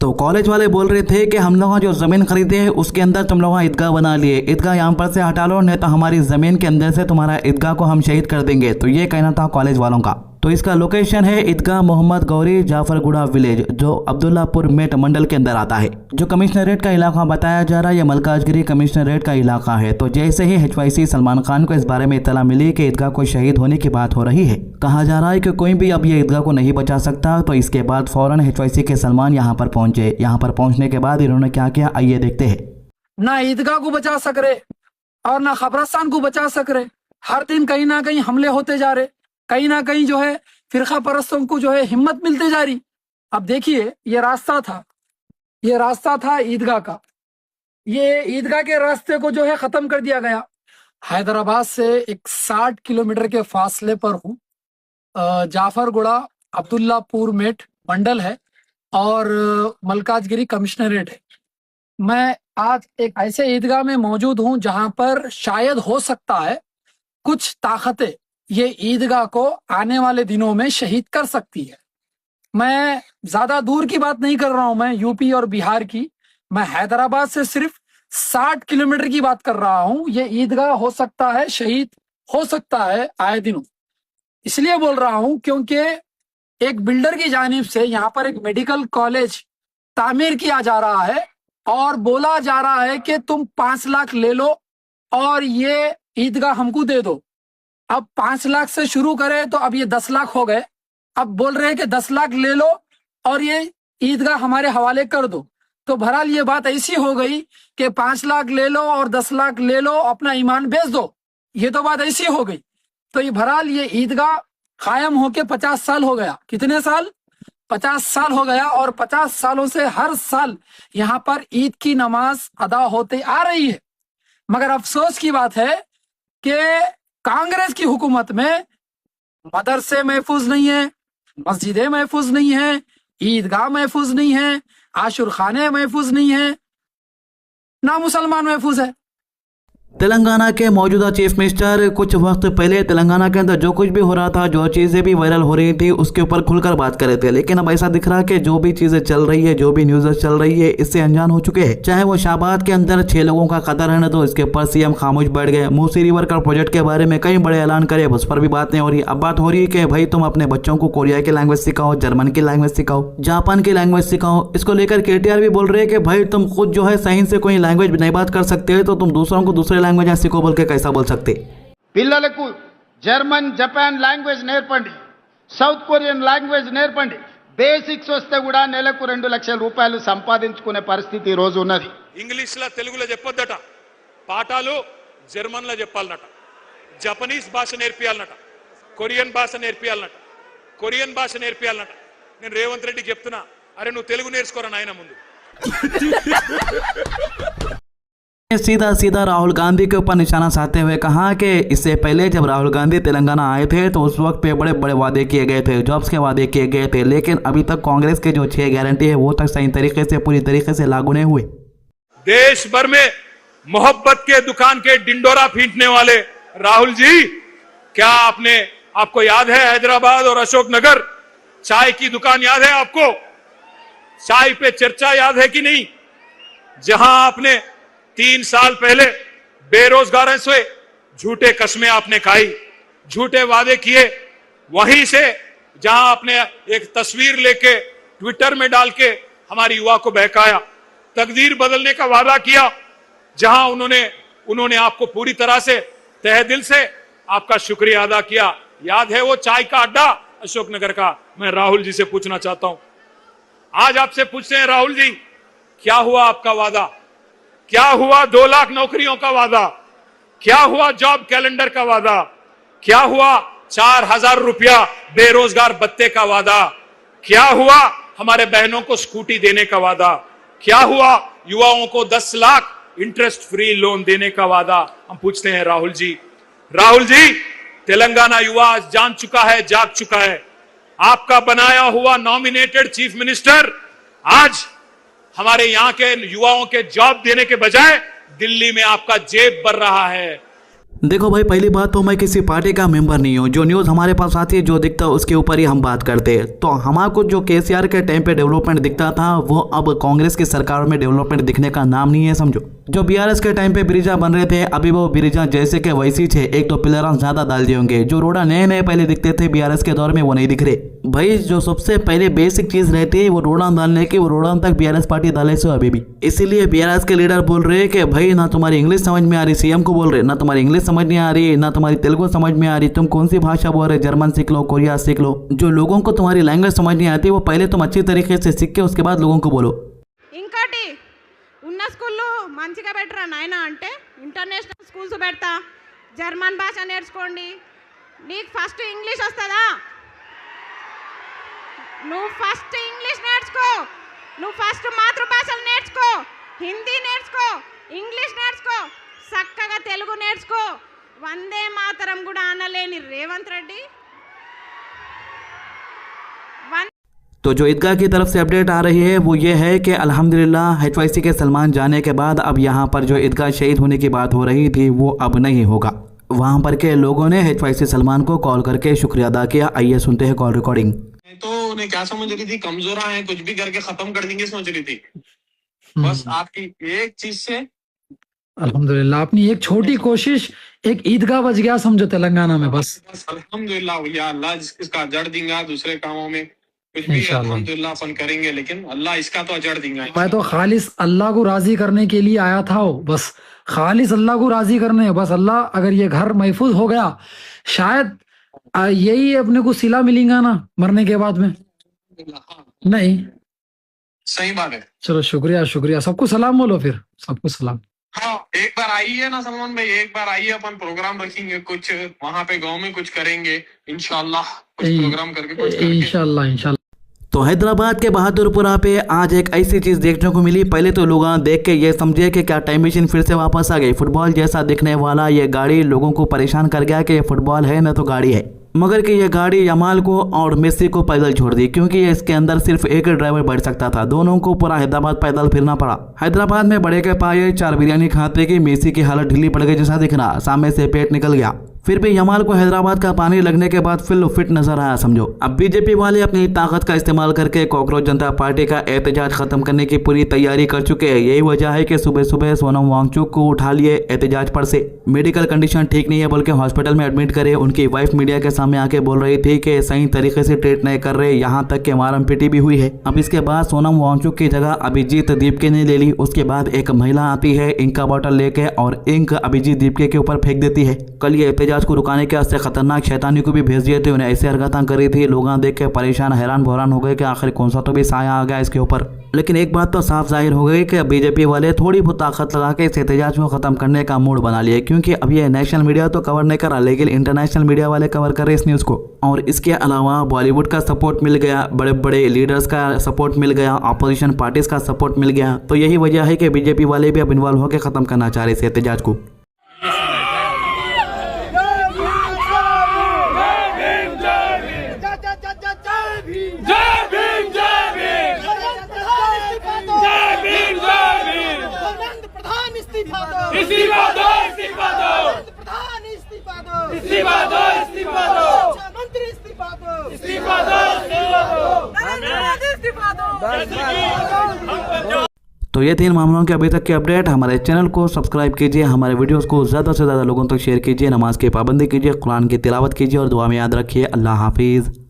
तो कॉलेज वाले बोल रहे थे कि हम लोग जो जमीन खरीदे है उसके अंदर तुम लोग ईदगाह बना लिए, ईदगाह यहाँ पर से हटा लो नहीं तो हमारी जमीन के अंदर से तुम्हारा ईदगाह को हम शहीद कर देंगे। तो ये कहना था कॉलेज वालों का। तो इसका लोकेशन है ईदगाह मोहम्मद गौरी जाफरगुड़ा विलेज, जो अब्दुल्लापुर मेट मंडल के अंदर आता है। जो कमिश्नरेट का इलाका बताया जा रहा है ये मलकाजगिरी कमिश्नरेट का इलाका है। तो जैसे ही HYC सलमान खान को इस बारे में इत्तला मिली कि ईदगाह को शहीद होने की बात हो रही है, कहा जा रहा है कि कोई भी अब ये ईदगाह को नहीं बचा सकता। तो इसके बाद फौरन HYC के सलमान यहाँ पर पहुंचे। यहाँ पर पहुंचने के बाद इन्होंने क्या किया आइए देखते हैं। ना ईदगाह को बचा सक रहे और ना खबरस्तान को बचा सक रहे। हर दिन कहीं ना कहीं हमले होते जा रहे, कहीं ना कहीं जो है फिरका परस्तों को जो है हिम्मत मिलती जा रही। अब देखिए ये रास्ता था ईदगाह का। ये ईदगाह के रास्ते को जो है खत्म कर दिया गया। हैदराबाद से एक 60 किलोमीटर के फासले पर हूँ। जाफरगुड़ा अब्दुल्लापुर मेट मंडल है और मलकाजगिरी कमिश्नरेट है। मैं आज एक ऐसे ईदगाह में मौजूद हूँ जहां पर शायद हो सकता है कुछ ताकतें ये ईदगाह को आने वाले दिनों में शहीद कर सकती है। मैं ज्यादा दूर की बात नहीं कर रहा हूं, मैं यूपी और बिहार की, मैं हैदराबाद से सिर्फ 60 किलोमीटर की बात कर रहा हूं। ये ईदगाह हो सकता है शहीद हो सकता है आए दिनों। इसलिए बोल रहा हूं क्योंकि एक बिल्डर की जानिब से यहाँ पर एक मेडिकल कॉलेज तामीर किया जा रहा है और बोला जा रहा है कि तुम 5 लाख ले लो और ये ईदगाह हमको दे दो। अब 5 लाख से शुरू करें तो अब ये 10 लाख हो गए। अब बोल रहे हैं कि 10 लाख ले लो और ये ईदगाह हमारे हवाले कर दो। तो बहरहाल ये बात ऐसी हो गई कि 5 लाख ले लो और 10 लाख ले लो, अपना ईमान बेच दो। ये तो बात ऐसी हो गई। तो ये बहरहाल ये ईदगाह कायम होके 50 साल हो गया। कितने साल? 50 साल हो गया और 50 सालों से हर साल यहाँ पर ईद की नमाज अदा होते आ रही है। मगर अफसोस की बात है कि कांग्रेस की हुकूमत में मदरसे महफूज नहीं है, मस्जिदें महफूज नहीं है, ईदगाह महफूज नहीं है, आशुर खाने महफूज नहीं है, ना मुसलमान महफूज है। तेलंगाना के मौजूदा चीफ मिनिस्टर कुछ वक्त पहले तेलंगाना के अंदर जो कुछ भी हो रहा था, जो चीज़ें भी वायरल हो रही थी, उसके ऊपर खुलकर बात कर रहे थे। लेकिन अब ऐसा दिख रहा है कि जो भी चीज़ें चल रही है, जो भी न्यूज़ चल रही है, इससे अनजान हो चुके हैं। चाहे वो शाहबाद के अंदर 6 लोगों का कत्ल रहने दो, इसके ऊपर CM खामोश बैठ गए। मूसी रिवर का प्रोजेक्ट के बारे में कई बड़े ऐलान करे, उस पर भी बात नहीं हो रही। अब बात हो रही है कि भाई तुम अपने बच्चों को कोरिया की लैंग्वेज सिखाओ, जर्मन की लैंग्वेज सिखाओ, जापान की लैंग्वेज सिखाओ। इसको लेकर KTR भी बोल रहे हैं कि भाई तुम खुद जो है सही से कोई लैंग्वेज नहीं बात कर सकते तो तुम दूसरों को दूसरे लैंग्वेज सिखो बोल के कैसा बोल सकते। పిల్లలకు జర్మన్ జపాన్ లాంగ్వేజ్ నేర్పండి, సౌత్ కొరియన్ లాంగ్వేజ్ నేర్పండి. బేసిక్స్ వస్తే కూడా నెలకు 2 లక్షల రూపాయలు సంపాదించుకునే పరిస్థితి ఈ రోజు ఉన్నది. ఇంగ్లీష్లో తెలుగులో చెప్పొద్దట, పాఠాలు జర్మన్లో చెప్పాలన్నట, జపనీస్ భాష నేర్పియాలన్నట, కొరియన్ భాష నేర్పియాలన్నట, కొరియన్ భాష నేర్పియాలన్నట. నేను రేవంత్ రెడ్డికి చెప్తున్నా, అరే నువ్వు తెలుగు నేర్చుకోరా నాయన ముందు. सीधा सीधा राहुल गांधी के ऊपर निशाना साधते हुए कहा कि इससे पहले जब राहुल गांधी तेलंगाना आए थे तो उस वक्त पे बड़े बड़े वादे किए गए थे, जॉब्स के वादे किए गए थे, लेकिन अभी तक कांग्रेस के जो 6 गारंटी है वो तक सही तरीके से पूरी तरीके से लागू नहीं हुए। देश भर में मोहब्बत के दुकान के डिंडोरा पीटने वाले राहुल जी, क्या आपको याद है हैदराबाद और अशोकनगर चाय की दुकान याद है आपको? चाय पे चर्चा याद है कि नहीं? जहां आपने 3 साल पहले बेरोजगारों से झूठे कस्में आपने खाई, झूठे वादे किए, वहीं से जहां आपने एक तस्वीर लेके ट्विटर में डाल के हमारी युवा को बहकाया, तकदीर बदलने का वादा किया, जहां उन्होंने आपको पूरी तरह से तहे दिल से आपका शुक्रिया अदा किया। याद है वो चाय का अड्डा अशोकनगर का? मैं राहुल जी से पूछना चाहता हूं, आज आपसे पूछते हैं राहुल जी, क्या हुआ आपका वादा? क्या हुआ 2 लाख नौकरियों का वादा? क्या हुआ जॉब कैलेंडर का वादा? क्या हुआ 4000 रुपया बेरोजगार भत्ते का वादा? क्या हुआ हमारे बहनों को स्कूटी देने का वादा? क्या हुआ युवाओं को 10 लाख इंटरेस्ट फ्री लोन देने का वादा? हम पूछते हैं राहुल जी, तेलंगाना युवा आज जान चुका है, जाग चुका है। आपका बनाया हुआ नॉमिनेटेड चीफ मिनिस्टर आज हमारे यहाँ के युवाओं के जॉब देने के बजाय दिल्ली में आपका जेब भर रहा है। देखो भाई, पहली बात तो मैं किसी पार्टी का मेंबर नहीं हूँ। जो न्यूज़ हमारे पास आती है, जो दिखता है उसके ऊपर ही हम बात करते हैं। तो हमारे जो केसीआर के टाइम पे डेवलपमेंट दिखता था, वो अब कांग्रेस की सरकार में डेवलपमेंट दिखने का नाम नहीं है, समझो। जो बीआरएस के टाइम पे ब्रिजा बन रहे थे, अभी वो ब्रिजा जैसे के वैसी थे, एक तो पिलर ज्यादा डाल दिए होंगे। जो रोड़ा नए नए पहले दिखते थे बीआरएस के दौर में, वो नहीं दिख रहे भाई। जो सबसे पहले बेसिक चीज रहती है वो रोड़ा डालने की, वो रोड़ा तक बीआरएस पार्टी डाले से अभी भी। इसीलिए बीआरएस के लीडर बोल रहे हैं कि भाई ना तुम्हारी इंग्लिश समझ में आ रही, सीएम को बोल रहे ना तुम्हारी इंग्लिश समझ नहीं आ रही, ना तुम्हारी तेलुगु समझ में आ रही, तुम कौन सी भाषा बोल रहे, जर्मन सीख लो, कोरिया सीख लो। जो लोगों को तुम्हारी लैंग्वेज समझ नहीं आती, वो पहले तुम अच्छी तरीके से सीख के उसके बाद लोगों को बोलो। ఇంకోటి ఉన్న స్కూల్లో మంచిగా పెట్టరా నాయన అంటే ఇంటర్నేషనల్ స్కూల్స్ పెడతా, జర్మన్ భాష నేర్చుకోండి. నీకు ఫస్ట్ ఇంగ్లీష్ వస్తుందా? నువ్వు ఫస్ట్ ఇంగ్లీష్ నేర్చుకో, నువ్వు ఫస్ట్ మాతృభాషలు నేర్చుకో, హిందీ నేర్చుకో, ఇంగ్లీష్ నేర్చుకో, చక్కగా తెలుగు నేర్చుకో. వందే మాతరం కూడా అనలేని రేవంత్ రెడ్డి तो जो ईदगाह की तरफ से अपडेट आ रही है वो ये है कि अल्हम्दुलिल्लाह एचवाईसी के सलमान जाने के बाद अब यहाँ पर जो ईदगाह शहीद होने की बात हो रही थी वो अब नहीं होगा। वहाँ पर के लोगों ने एचवाईसी सलमान को कॉल करके शुक्रिया अदा किया। आइए सुनते हैं कॉल रिकॉर्डिंग। तो उन्हें क्या समझ रही थी, कमजोरा है, कुछ भी करके खत्म कर देंगे सोच रही थी। बस आपकी एक चीज से अल्हम्दुलिल्लाह अपनी एक छोटी कोशिश, एक ईदगाह बच गया समझो तेलंगाना में। बस अल्हम्दुलिल्लाह या अल्लाह जिसका अजर देगा दूसरे कामों में कुछ भी अल्हम्दुलिल्लाह अपन करेंगे, लेकिन अल्लाह इसका तो अजर देगा। मैं तो खालिस अल्लाह को राजी करने के लिए आया था, बस खालिस अल्लाह को राजी करने। बस अल्लाह अगर ये घर महफूज हो गया, शायद यही अपने को सिला मिलेगा ना मरने के बाद में। नहीं सही बात है। चलो शुक्रिया शुक्रिया, सबको सलाम बोलो, फिर सबको सलाम। हाँ एक बार आइए ना सलमान भाई, एक बार आइए, अपन प्रोग्राम रखेंगे कुछ वहाँ पे गांव में कुछ करेंगे इंशाल्लाह, कुछ प्रोग्राम करके कुछ करके। इंशाल्लाह। तो हैदराबाद के बहादुरपुरा पे आज एक ऐसी चीज देखने को मिली। पहले तो लोग देख के ये समझे कि क्या टाइम मशीन फिर से वापस आ गई। फुटबॉल जैसा दिखने वाला ये गाड़ी लोगों को परेशान कर गया कि ये फुटबॉल है न तो गाड़ी है, मगर कि ये गाड़ी यमाल को और मेसी को पैदल छोड़ दी, क्योंकि ये इसके अंदर सिर्फ एक ड्राइवर बैठ सकता था। दोनों को पूरा हैदराबाद पैदल फिरना पड़ा। हैदराबाद में बड़े के पाए 4 बिरयानी खाते की मेसी की हालत ढीली पड़ गई जैसा दिख रहा, सामने से पेट निकल गया। फिर भी यमाल को हैदराबाद का पानी लगने के बाद फिट नजर आया समझो। अब बीजेपी वाले अपनी ताकत का इस्तेमाल करके कॉकरोच जनता पार्टी का एहतजाज खत्म करने की पूरी तैयारी कर चुके हैं। यही वजह है कि सुबह सुबह सोनम वांगचुक को उठा लिए एहतजाज पर से। मेडिकल कंडीशन ठीक नहीं है बोल के हॉस्पिटल में एडमिट करे। उनकी वाइफ मीडिया के सामने आके बोल रही थी कि सही तरीके से ट्रीट नहीं कर रहे, यहाँ तक के मारम पीटी भी हुई है। अब इसके बाद सोनम वांगचुक की जगह अभिजीत दीपके ने ले ली। उसके बाद एक महिला आती है इंक का बॉटल लेके और इंक अभिजीत दीपके के ऊपर फेंक देती है। कल ये एहतजाज को रुकाने के वास्ते खतरनाक शैतानी को भी भेज दिए थे। उन्हें ऐसे हरकतें करी थी, लोग देख के परेशान हैरान बहरान हो गए कि आखिर कौन सा तो भी साया आ गया इसके ऊपर। लेकिन एक बात तो साफ जाहिर हो गई कि बीजेपी वाले थोड़ी बहुत ताकत लगा के इस एहतजाज को खत्म करने का मूड बना लिए, क्योंकि अब ये नेशनल मीडिया तो कवर नहीं करा, लेकिन इंटरनेशनल मीडिया वाले कवर कर रहे इस न्यूज़ को। और इसके अलावा बॉलीवुड का सपोर्ट मिल गया, बड़े बड़े लीडर्स का सपोर्ट मिल गया, अपोजिशन पार्टीज का सपोर्ट मिल गया। तो यही वजह है कि बीजेपी वाले भी अब इन्वॉल्व होकर खत्म करना चाह रहे इस एहतजाज को। तो ये 3 मामलों के अभी तक के अपडेट। हमारे चैनल को सब्सक्राइब कीजिए, हमारे वीडियोस को ज़्यादा से ज़्यादा लोगों तक शेयर कीजिए, नमाज की पाबंदी कीजिए, कुरान की तिलावत कीजिए और दुआ में याद रखिए। अल्लाह हाफिज़।